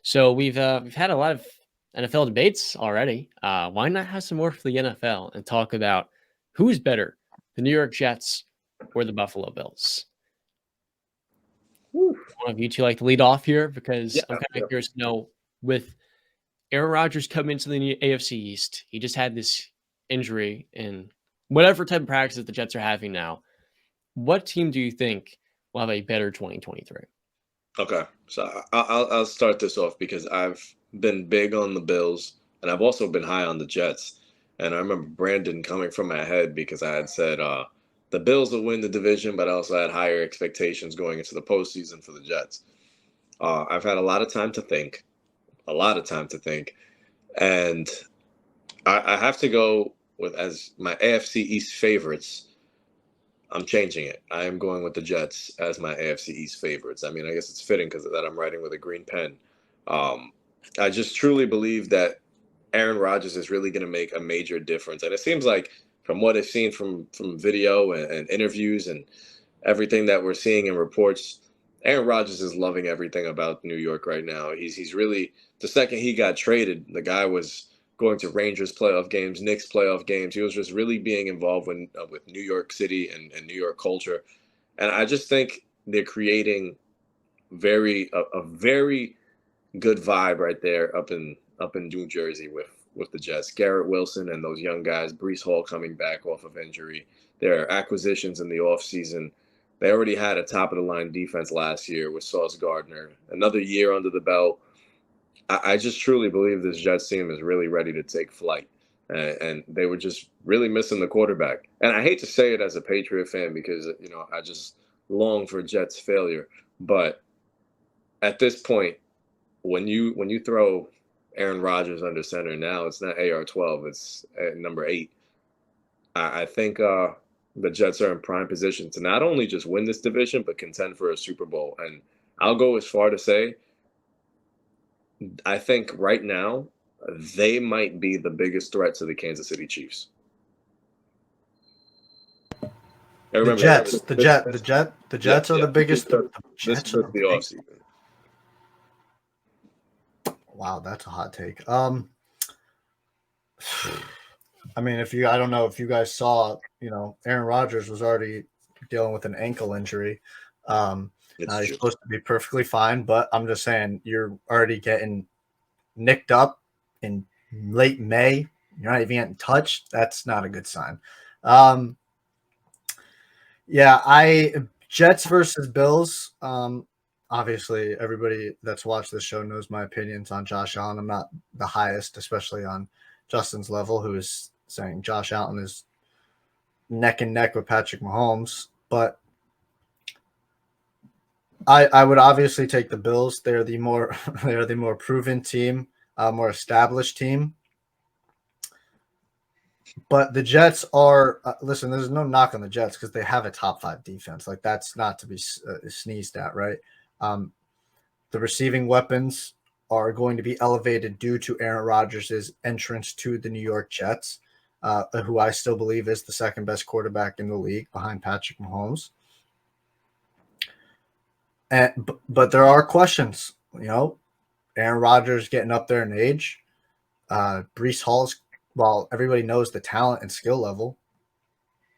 So we've had a lot of NFL debates already. Why not have some more for the NFL and talk about who's better, the New York Jets or the Buffalo Bills? Whew. One of you two like to lead off here because Yeah, I'm kind yeah. of curious to know with Aaron Rodgers coming into the AFC East, he just had this injury in whatever type of practice that the Jets are having now. What team do you think will have a better 2023? Okay, so I'll start this off because I've been big on the Bills and I've also been high on the Jets. And I remember Brandon coming from my head because I had said the Bills will win the division, but I also had higher expectations going into the postseason for the Jets. I've had a lot of time to think, and I have to go with as my AFC East favorites. I'm changing it. I am going with the Jets as my AFC East favorites. I mean, I guess it's fitting because of that I'm writing with a green pen. Um, I just truly believe that Aaron Rodgers is really going to make a major difference, and it seems like from what I've seen from video and interviews and everything that we're seeing in reports, Aaron Rodgers is loving everything about New York right now. He's really the second he got traded, the guy was going to Rangers playoff games, Knicks playoff games. He was just really being involved with New York City and New York culture, and I just think they're creating a very good vibe right there up in New Jersey with the Jets. Garrett Wilson and those young guys, Brees Hall coming back off of injury. Their acquisitions in the offseason. They already had a top of the line defense last year with Sauce Gardner. Another year under the belt. I just truly believe this Jets team is really ready to take flight. And they were just really missing the quarterback. And I hate to say it as a Patriot fan because I just long for Jets failure. But at this point, when you throw Aaron Rodgers under center now, it's not AR-12, it's at number 8. I think the Jets are in prime position to not only just win this division but contend for a Super Bowl. And I'll go as far to say I think right now they might be the biggest threat to the Kansas City Chiefs. I The remember Jets, the yeah, Jets are yeah. the biggest. The This Jets is are the the big. offseason. Wow, that's a hot take. I mean, I don't know if you guys saw, Aaron Rodgers was already dealing with an ankle injury. It's Now he's true. supposed to be perfectly fine, but I'm just saying you're already getting nicked up in late May. You're not even getting touched. That's not a good sign. Um, yeah, I Jets versus Bills. Obviously, everybody that's watched this show knows my opinions on Josh Allen. I'm not the highest, especially on Justin's level, who is saying Josh Allen is neck and neck with Patrick Mahomes. But I would obviously take the Bills. They're the more they're the more proven team, more established team. But the Jets are listen. There's no knock on the Jets because they have a top 5 defense. Like that's not to be sneezed at, right? Um, the receiving weapons are going to be elevated due to Aaron Rodgers' entrance to the New York Jets, who I still believe is the second best quarterback in the league behind Patrick Mahomes. But there are questions. Aaron Rodgers getting up there in age. Brees Hall's, while everybody knows the talent and skill level,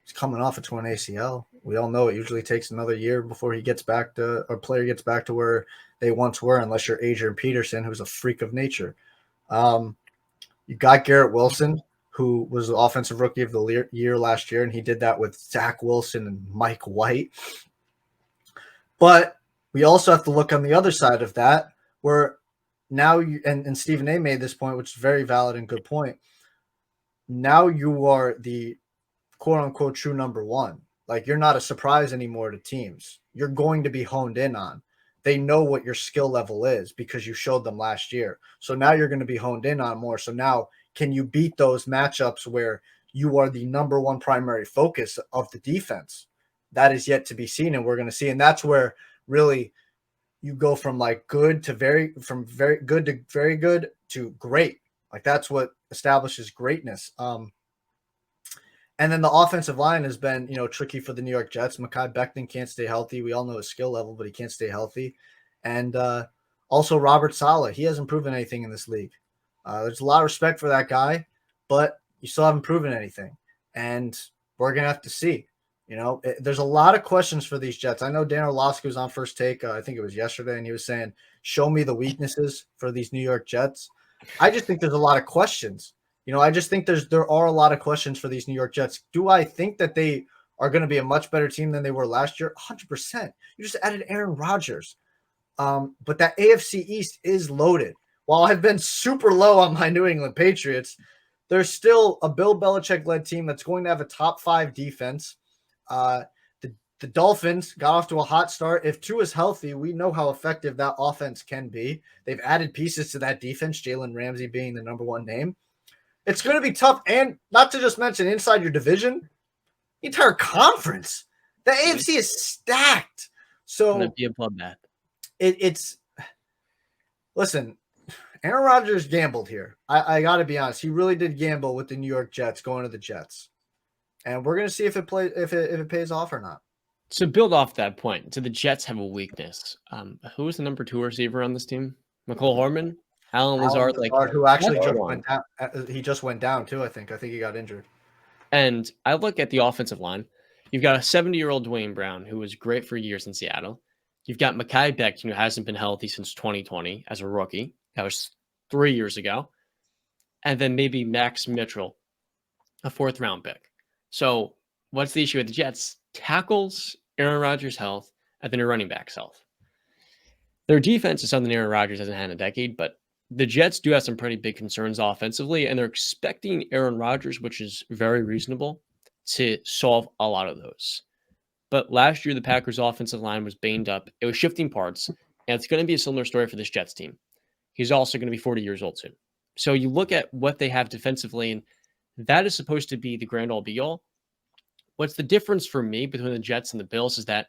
he's coming off a torn ACL. We all know it usually takes another year before he gets back to, or player gets back to where they once were, unless you're Adrian Peterson, who's a freak of nature. You got Garrett Wilson, who was the offensive rookie of the year last year, and he did that with Zach Wilson and Mike White. But we also have to look on the other side of that, where now and Stephen A made this point, which is very valid and good point. Now you are the quote unquote true number one. Like you're not a surprise anymore to teams. You're going to be honed in on. They know what your skill level is because you showed them last year. So now you're going to be honed in on more. So now can you beat those matchups where you are the number one primary focus of the defense? That is yet to be seen, and we're going to see. And that's where really you go from like good to very good to very good to great. Like that's what establishes greatness. And then the offensive line has been, tricky for the New York Jets. Mekhi Becton can't stay healthy. We all know his skill level, but he can't stay healthy. And Also, Robert Saleh, he hasn't proven anything in this league. There's a lot of respect for that guy, but you still haven't proven anything. And we're going to have to see. There's a lot of questions for these Jets. I know Dan Orlovsky was on First Take, I think it was yesterday, and he was saying, show me the weaknesses for these New York Jets. I just think there's a lot of questions. I just think there are a lot of questions for these New York Jets. Do I think that they are going to be a much better team than they were last year? 100%. You just added Aaron Rodgers. But that AFC East is loaded. While I've been super low on my New England Patriots, there's still a Bill Belichick-led team that's going to have a top 5 defense. The Dolphins got off to a hot start. If Tua's healthy, we know how effective that offense can be. They've added pieces to that defense, Jalen Ramsey being the number 1 name. It's going to be tough, and not to just mention inside your division, the entire conference. The AFC is stacked. So Gonna be a bloodbath. Listen, Aaron Rodgers gambled here. I got to be honest. He really did gamble with the New York Jets going to the Jets. And we're going to see if it pays off or not. To build off that point, the Jets have a weakness. Who is the number 2 receiver on this team? McCole Hardman? Alan Lazard, who actually just went down. He just went down too, I think. I think he got injured. And I look at the offensive line. You've got a 70-year-old Dwayne Brown, who was great for years in Seattle. You've got Mekhi Becton, who hasn't been healthy since 2020 as a rookie. That was 3 years ago. And then maybe Max Mitchell, a 4th-round pick. So what's the issue with the Jets? Tackles, Aaron Rodgers' health, and then your running back's health. Their defense is something Aaron Rodgers hasn't had in a decade, but the Jets do have some pretty big concerns offensively, and they're expecting Aaron Rodgers, which is very reasonable, to solve a lot of those. But last year, the Packers' offensive line was banged up. It was shifting parts, and it's going to be a similar story for this Jets team. He's also going to be 40 years old soon. So you look at what they have defensively, and that is supposed to be the grand all be-all. What's the difference for me between the Jets and the Bills is that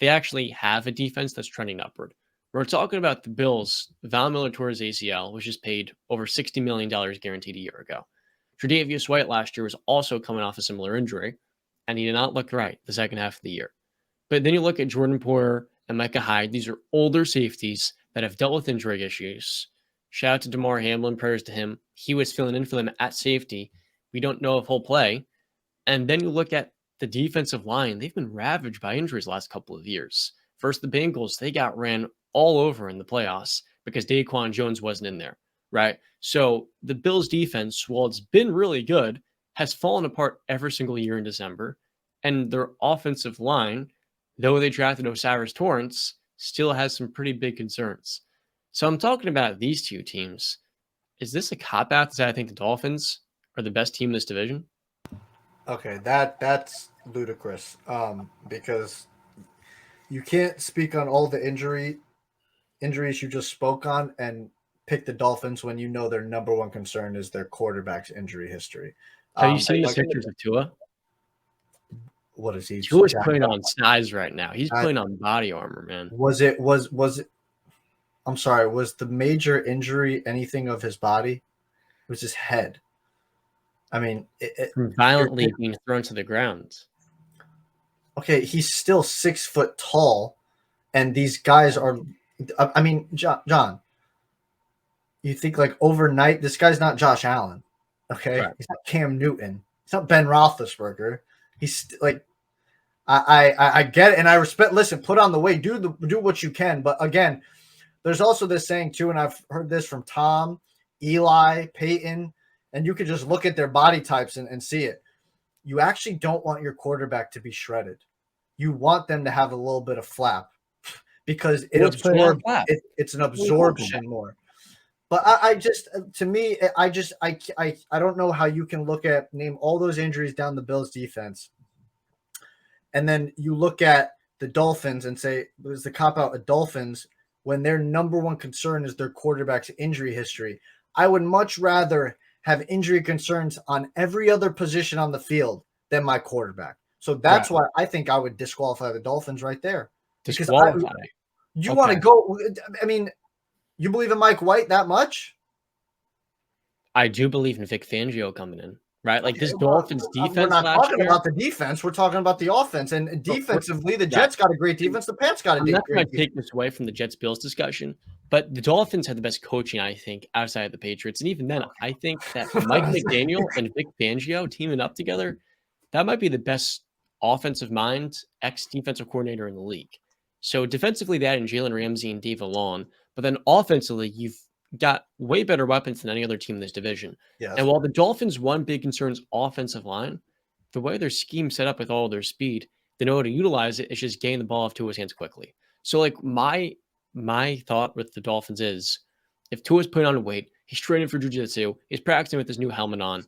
they actually have a defense that's trending upward. We're talking about the Bills. Von Miller tore his ACL, which is paid over $60 million guaranteed a year ago. Tre'Davious White last year was also coming off a similar injury, and he did not look right the second half of the year. But then you look at Jordan Poyer and Micah Hyde. These are older safeties that have dealt with injury issues. Shout out to DeMar Hamlin. Prayers to him. He was filling in for them at safety. We don't know if he'll play. And then you look at the defensive line. They've been ravaged by injuries the last couple of years. First, the Bengals, they got ran all over in the playoffs because Daquan Jones wasn't in there, right? So the Bills defense, while it's been really good, has fallen apart every single year in December. And their offensive line, though they drafted Osiris Torrance, still has some pretty big concerns. So I'm talking about these two teams. Is this a cop-out to say I think the Dolphins are the best team in this division? Okay, that's ludicrous because you can't speak on all the injuries you just spoke on and pick the Dolphins when you know their number one concern is their quarterback's injury history. Have you seen the pictures of Tua? What is he? Tua's putting on size right now. He's putting on body armor, man. Was it? I'm sorry. Was the major injury anything of his body? It was his head. I mean, From violently being thrown to the ground. Okay, he's still 6 foot tall, and these guys are. I mean, John, you think like overnight? This guy's not Josh Allen, okay? Right. He's not Cam Newton. He's not Ben Roethlisberger. He's like, I get it, and I respect. Listen, put on the weight, do what you can. But again, there's also this saying too, and I've heard this from Tom, Eli, Peyton, and you could just look at their body types and see it. You actually don't want your quarterback to be shredded. You want them to have a little bit of flap because it absorbs. It's an absorption more. But I don't know how you can name all those injuries down the Bills defense. And then you look at the Dolphins and say, was the cop out of Dolphins when their number one concern is their quarterback's injury history? I would much rather have injury concerns on every other position on the field than my quarterback. So that's why I think I would disqualify the Dolphins right there. Disqualify. You want to go? I mean, you believe in Mike White that much? I do believe in Vic Fangio coming in. right? Like this Okay, well, Dolphins we're defense not last talking year. about the defense. We're talking about the offense. And defensively, the Right. Jets got a great defense. The Pats got a I'm not trying great to defense. take this away from the Jets-Bills discussion, but the Dolphins had the best coaching, I think, outside of the Patriots. And even then, I think that Mike McDaniel and Vic Fangio teaming up together, that might be the best offensive mind, ex-defensive coordinator in the league. So defensively, that and Jalen Ramsey and Dave Long, but then offensively, you've got way better weapons than any other team in this division. Yes. And while the Dolphins' one big concern is offensive line, the way their scheme set up with all their speed, they know how to utilize it. It's just getting the ball off Tua's hands quickly. So, like my thought with the Dolphins is, if Tua's putting on weight, he's training for jiu-jitsu, he's practicing with his new helmet on.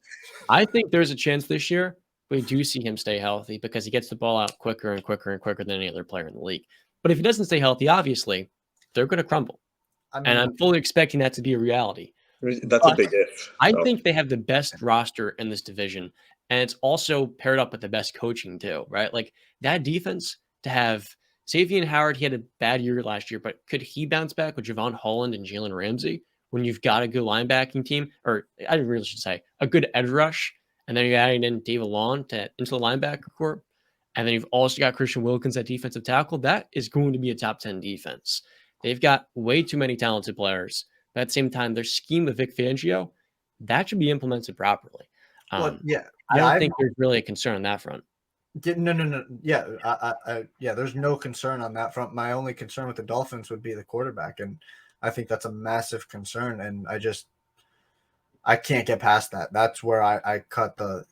I think there's a chance this year we do see him stay healthy because he gets the ball out quicker and quicker and quicker than any other player in the league. But if he doesn't stay healthy, obviously, they're going to crumble. I And mean, I'm fully expecting that to be a reality. That's a But big if. I So. think they have the best roster in this division, and it's also paired up with the best coaching too, right? Like that defense to have Xavier Howard, he had a bad year last year, but could he bounce back with Javon Holland and Jalen Ramsey when you've got a good linebacking team, or I really should say a good edge rush, and then you're adding in David Long into the linebacker corps, and then you've also got Christian Wilkins at defensive tackle. That is going to be a top 10 defense. They've got way too many talented players. But at the same time, their scheme with Vic Fangio, that should be implemented properly. well, yeah, I yeah. don't think there's really a concern on that front. No. Yeah, yeah. There's no concern on that front. My only concern with the Dolphins would be the quarterback, and I think that's a massive concern. And I can't get past that. That's where I cut the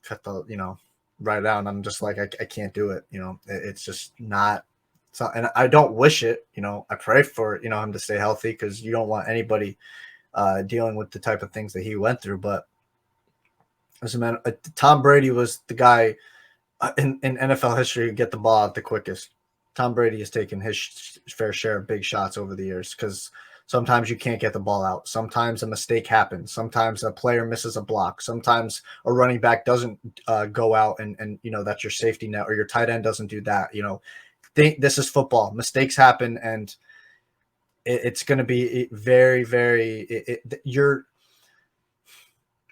right down. I'm just like I can't do it. It's just not. So, and I don't wish it. I pray for him to stay healthy because you don't want anybody dealing with the type of things that he went through. But as a man, Tom Brady was the guy in NFL history who get the ball out the quickest. Tom Brady has taken his fair share of big shots over the years because sometimes you can't get the ball out. Sometimes a mistake happens. Sometimes a player misses a block. Sometimes a running back doesn't go out and that's your safety net, or your tight end doesn't do that. This is football. Mistakes happen, and it's going to be very, very. You're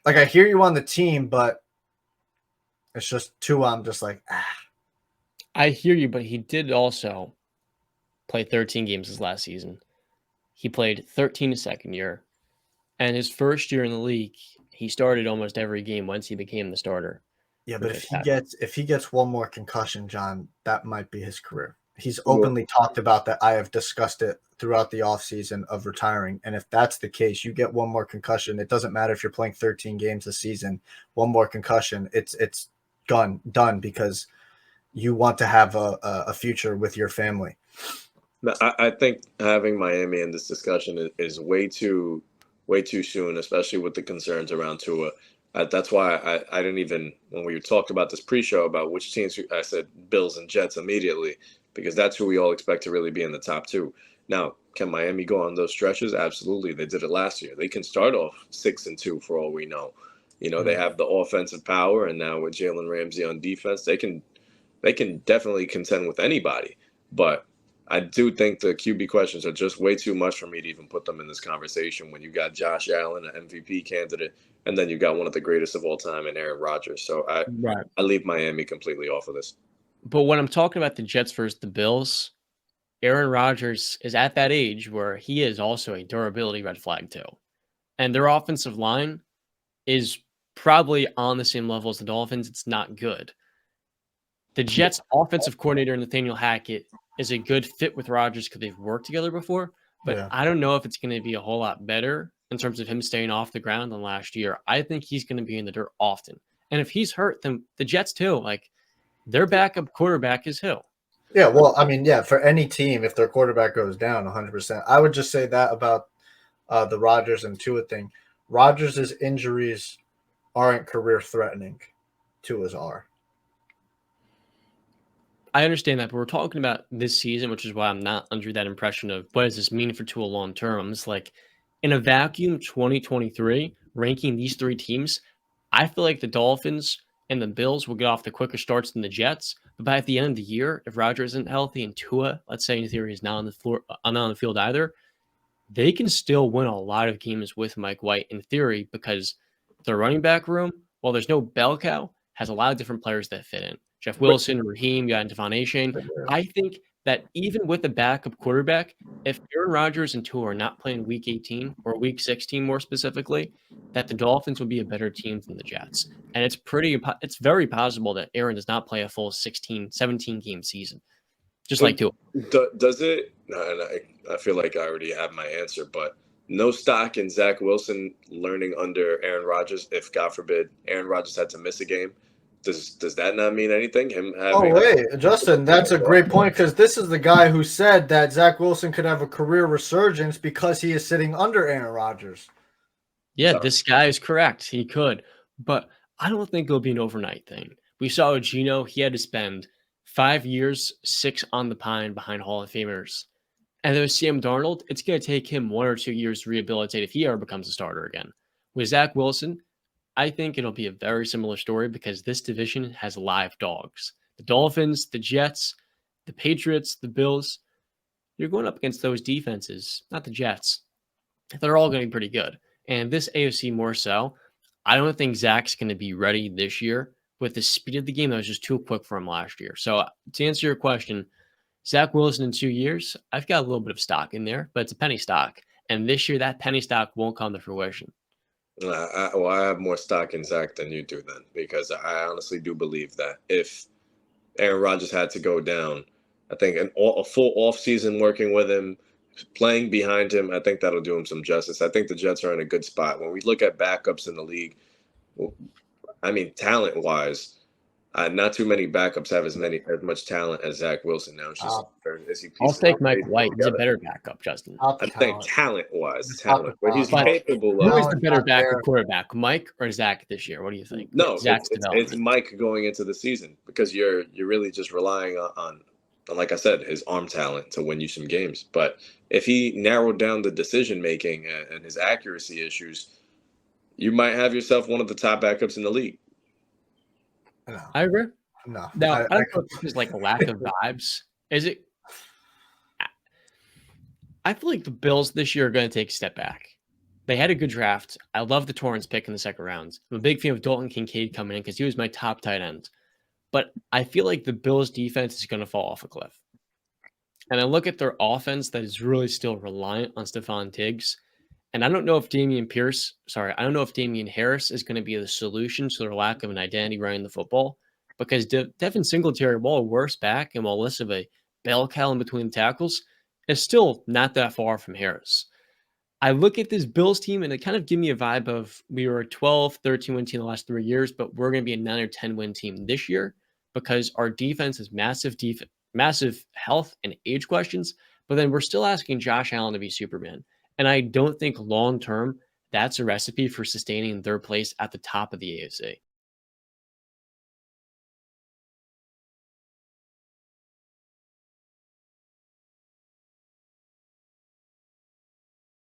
like, I hear you on the team, but it's just too. I'm just like, I hear you, but he did also play 13 games his last season. He played 13 his second year, and his first year in the league, he started almost every game once he became the starter. Yeah, but if he gets one more concussion, John, that might be his career. He's openly talked about that. I have discussed it throughout the offseason of retiring. And if that's the case, you get one more concussion. It doesn't matter if you're playing 13 games a season. One more concussion, it's done because you want to have a future with your family. I think having Miami in this discussion is way too soon, especially with the concerns around Tua. That's why I didn't even, when we talked about this pre-show about which teams, I said Bills and Jets immediately, because that's who we all expect to really be in the top two. Now, can Miami go on those stretches? Absolutely. They did it last year. They can start off 6-2 for all we know. They have the offensive power, and now with Jalen Ramsey on defense, they can definitely contend with anybody. But I do think the QB questions are just way too much for me to even put them in this conversation when you got Josh Allen, an MVP candidate, and then you got one of the greatest of all time in Aaron Rodgers. So I leave Miami completely off of this. But when I'm talking about the Jets versus the Bills, Aaron Rodgers is at that age where he is also a durability red flag too. And their offensive line is probably on the same level as the Dolphins. It's not good. The Jets' offensive coordinator, Nathaniel Hackett, is a good fit with Rodgers because they've worked together before. But I don't know if it's going to be a whole lot better in terms of him staying off the ground than last year. I think he's going to be in the dirt often. And if he's hurt, then the Jets too, like their backup quarterback is Hill. Yeah, well, I mean, for any team, if their quarterback goes down 100%, I would just say that about the Rodgers and Tua thing. Rodgers' injuries aren't career-threatening. Tua's are. I understand that, but we're talking about this season, which is why I'm not under that impression of what does this mean for Tua long term. I'm just like, in a vacuum, 2023, ranking these three teams, I feel like the Dolphins and the Bills will get off the quicker starts than the Jets. But by the end of the year, if Rodgers isn't healthy and Tua, let's say in theory, is not on the floor, not on the field either, they can still win a lot of games with Mike White in theory because their running back room, while there's no bell cow, has a lot of different players that fit in. Jeff Wilson, Raheem, you got Devon Achane. I think that even with a backup quarterback, if Aaron Rodgers and Tua are not playing Week 18 or Week 16 more specifically, that the Dolphins would be a better team than the Jets. And it's very possible that Aaron does not play a full 16, 17 game season, just like Tua. Does it? And I feel like I already have my answer, but no stock in Zach Wilson learning under Aaron Rodgers. If God forbid Aaron Rodgers had to miss a game, does that not mean anything? Him having wait, Justin, that's a great point because this is the guy who said that Zach Wilson could have a career resurgence because he is sitting under Aaron Rodgers. Yeah, this guy is correct. He could, but I don't think it'll be an overnight thing. We saw with Geno, he had to spend 5 years, 6 on the pine behind Hall of Famers. And then with Sam Darnold, it's going to take him 1 or 2 years to rehabilitate if he ever becomes a starter again. With Zach Wilson, I think it'll be a very similar story because this division has live dogs. The Dolphins, the Jets, the Patriots, the Bills. You're going up against those defenses, not the Jets. They're all going to be pretty good. And this AFC more so, I don't think Zach's going to be ready this year with the speed of the game that was just too quick for him last year. So to answer your question, Zach Wilson in 2 years, I've got a little bit of stock in there, but it's a penny stock. And this year, that penny stock won't come to fruition. I have more stock in Zach than you do then, because I honestly do believe that if Aaron Rodgers had to go down, I think a full offseason working with him, playing behind him, I think that'll do him some justice. I think the Jets are in a good spot. When we look at backups in the league, I mean, talent-wise, not too many backups have as much talent as Zach Wilson. Now it's just I'll take Mike White. He's a better backup, Justin. I'm saying talent-wise, what he's capable of. Who is the better backup quarterback, Mike or Zach this year? What do you think? No, it's Mike going into the season because you're really just relying on, like I said, his arm talent to win you some games. But if he narrowed down the decision-making and his accuracy issues, you might have yourself one of the top backups in the league. No. I agree. No. Now, I don't know if it's like a lack of vibes. Is it? I feel like the Bills this year are going to take a step back. They had a good draft. I love the Torrance pick in the second round. I'm a big fan of Dalton Kincaid coming in because he was my top tight end. But I feel like the Bills' defense is going to fall off a cliff. And I look at their offense that is really still reliant on Stephon Diggs. And I don't know if Damian Harris is going to be the solution to their lack of an identity running the football, because Devin Singletary, while a worse back and while less of a bell cow in between tackles, is still not that far from Harris. I look at this Bills team and it kind of gives me a vibe of we were a 12, 13 win team the last 3 years, but we're going to be a 9 or 10 win team this year because our defense has massive health and age questions, but then we're still asking Josh Allen to be Superman. And I don't think long-term that's a recipe for sustaining their place at the top of the AFC.